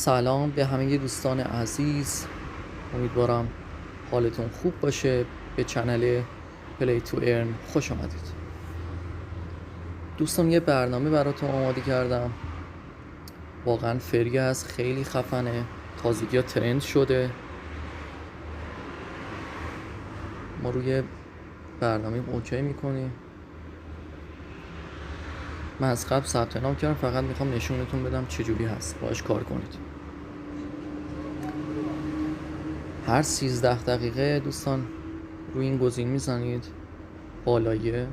سلام به همه دوستان عزیز، امیدوارم حالتون خوب باشه. به چنل پلی تو ارن خوش آمدید. دوستان یه برنامه براتون آماده کردم، واقعا فری هست، خیلی خفنه، تازگی ها ترند شده. ما روی برنامه اوکی میکنیم. من از قبل ثبت نام کردم، فقط میخوام نشونتون بدم چجوری هست، باهاش کار کنید. هر 13 دقیقه دوستان روی این گزینه میزنید بالاییه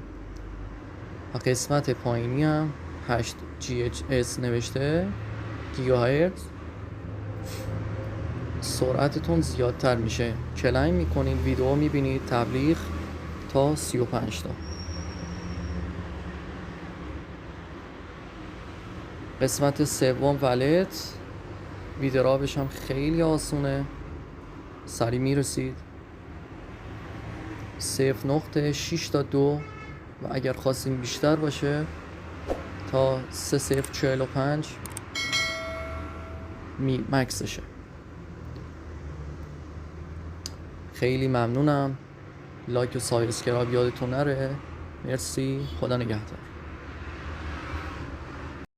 و قسمت پایینی هم 8 GHz نوشته گیگاهرتز. سرعتتون زیادتر میشه، کلیم میکنید، ویدیو میبینید، تبلیغ تا 35 تا. قسمت سوم ولت، ویدرابش هم خیلی آسونه، سریع میرسید. 0.6 تا 2، و اگر خواستیم بیشتر باشه تا 3.045 مکسشه. خیلی ممنونم. لایک و سابسکرایب یادتون نره. مرسی، خدا نگهدار.